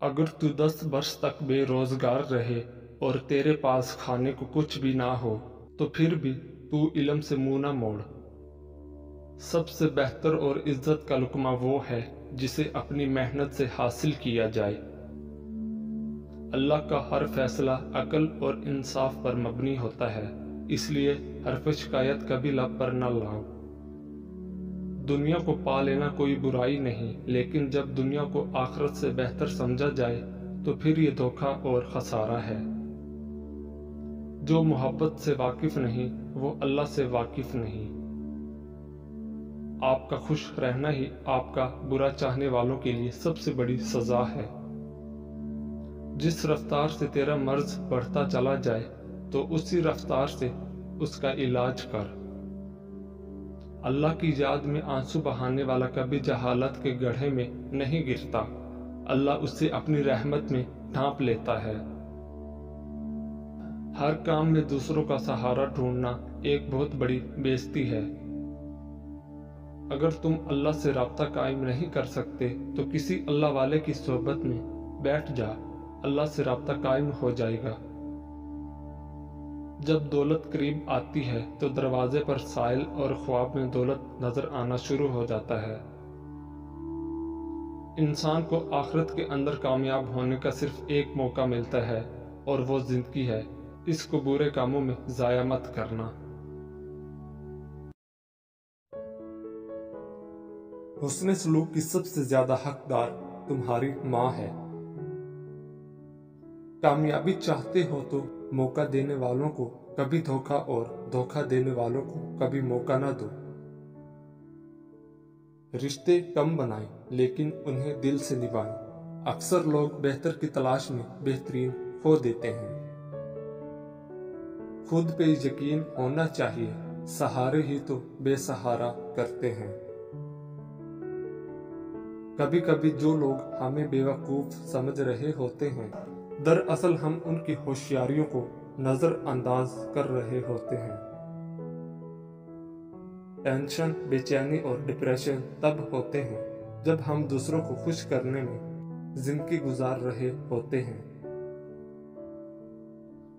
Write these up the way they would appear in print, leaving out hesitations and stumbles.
اگر تو 10 برس تک بے روزگار رہے اور تیرے پاس کھانے کو کچھ بھی نہ ہو تو پھر بھی تو علم سے منہ نہ موڑ۔ سب سے بہتر اور عزت کا لقمہ وہ ہے جسے اپنی محنت سے حاصل کیا جائے۔ اللہ کا ہر فیصلہ عقل اور انصاف پر مبنی ہوتا ہے، اس لیے حرف شکایت کبھی لب پر نہ لاؤ۔ دنیا کو پا لینا کوئی برائی نہیں، لیکن جب دنیا کو آخرت سے بہتر سمجھا جائے تو پھر یہ دھوکہ اور خسارہ ہے۔ جو محبت سے واقف نہیں وہ اللہ سے واقف نہیں۔ آپ کا خوش رہنا ہی آپ کا برا چاہنے والوں کے لیے سب سے بڑی سزا ہے۔ جس رفتار سے تیرا مرض بڑھتا چلا جائے تو اسی رفتار سے اس کا علاج کر۔ اللہ کی یاد میں آنسو بہانے والا کبھی جہالت کے گڑھے میں نہیں گرتا، اللہ اسے اپنی رحمت میں ڈھانپ لیتا ہے۔ ہر کام میں دوسروں کا سہارا ڈھونڈنا ایک بہت بڑی بے عزتی ہے۔ اگر تم اللہ سے رابطہ قائم نہیں کر سکتے تو کسی اللہ والے کی صحبت میں بیٹھ جا، اللہ سے رابطہ قائم ہو جائے گا۔ جب دولت قریب آتی ہے تو دروازے پر سائل اور خواب میں دولت نظر آنا شروع ہو جاتا ہے۔ انسان کو آخرت کے اندر کامیاب ہونے کا صرف ایک موقع ملتا ہے اور وہ زندگی ہے، اس کو برے کاموں میں ضائع مت کرنا۔ حسن سلوک کی سب سے زیادہ حقدار تمہاری ماں ہے۔ کامیابی چاہتے ہو تو موقع دینے والوں کو کبھی دھوکہ اور دھوکہ دینے والوں کو کبھی موقع نہ دو۔ رشتے کم بنائیں لیکن انہیں دل سے نبھائیں۔ اکثر لوگ بہتر کی تلاش میں بہترین کھو دیتے ہیں۔ خود پہ یقین ہونا چاہیے، سہارے ہی تو بے سہارا کرتے ہیں۔ کبھی کبھی جو لوگ ہمیں بیوقوف سمجھ رہے ہوتے ہیں، دراصل ہم ان کی ہوشیاریوں کو نظر انداز کر رہے ہوتے ہیں۔ ٹینشن، بے چینی اور ڈپریشن تب ہوتے ہیں جب ہم دوسروں کو خوش کرنے میں زندگی گزار رہے ہوتے ہیں۔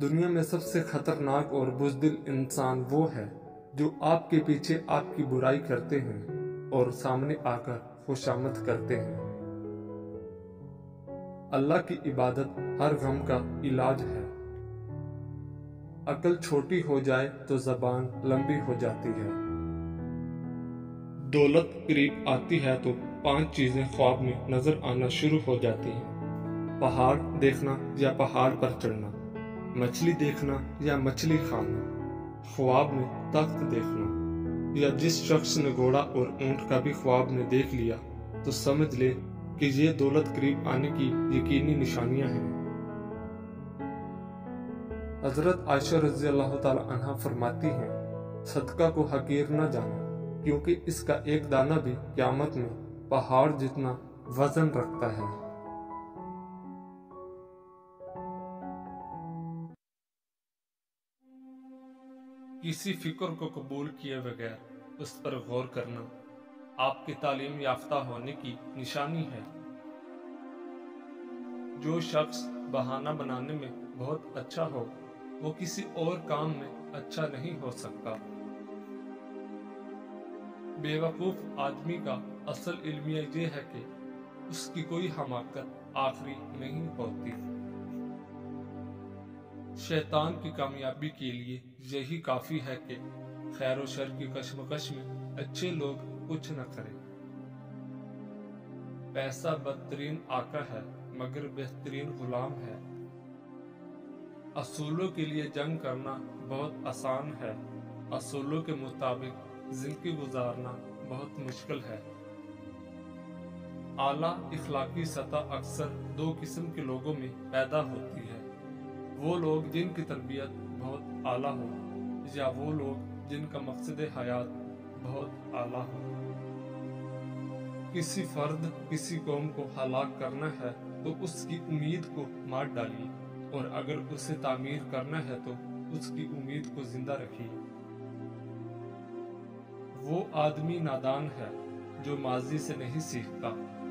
دنیا میں سب سے خطرناک اور بزدل انسان وہ ہے جو آپ کے پیچھے آپ کی برائی کرتے ہیں اور سامنے آ کر خوشامد کرتے ہیں۔ اللہ کی عبادت ہر غم کا علاج ہے۔ عقل چھوٹی ہو جائے تو زبان لمبی ہو جاتی ہے۔ دولت قریب آتی ہے تو 5 چیزیں خواب میں نظر آنا شروع ہو جاتی ہیں: پہاڑ دیکھنا یا پہاڑ پر چڑھنا، مچھلی دیکھنا یا مچھلی کھانا، خواب میں تخت دیکھنا۔ یا جس شخص نے گھوڑا اور اونٹ کا بھی خواب میں دیکھ لیا تو سمجھ لے کہ یہ دولت قریب آنے کی یقینی نشانیاں ہیں۔ حضرت عائشہ رضی اللہ تعالی عنہا فرماتی ہیں، صدقہ کو حقیر نہ جانا، کیونکہ اس کا ایک دانہ بھی قیامت میں پہاڑ جتنا وزن رکھتا ہے۔ کسی فکر کو قبول کیے بغیر اس پر غور کرنا آپ کی تعلیم یافتہ ہونے کی نشانی ہے۔ جو شخص بہانہ بنانے میں بہت اچھا ہو وہ کسی اور کام میں اچھا نہیں ہو سکتا۔ بے وقوف آدمی کا اصل المیہ یہ ہے کہ اس کی کوئی حماقت آخری نہیں ہوتی۔ شیطان کی کامیابی کے لیے یہی کافی ہے کہ خیر و شر کی کشمکش میں اچھے لوگ کچھ نہ کریں۔ پیسہ بدترین آقا ہے مگر بہترین غلام ہے۔ اصولوں کے لیے جنگ کرنا بہت آسان ہے، اصولوں کے مطابق زندگی گزارنا بہت مشکل ہے۔ اعلیٰ اخلاقی سطح اکثر 2 قسم کے لوگوں میں پیدا ہوتی ہے: وہ لوگ جن کی تربیت بہت اعلیٰ ہو، یا وہ لوگ جن کا مقصد حیات بہت اعلیٰ ہو۔ کسی فرد، کسی قوم کو ہلاک کرنا ہے تو اس کی امید کو مار ڈالیے، اور اگر اسے تعمیر کرنا ہے تو اس کی امید کو زندہ رکھیے۔ وہ آدمی نادان ہے جو ماضی سے نہیں سیکھتا،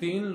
3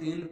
3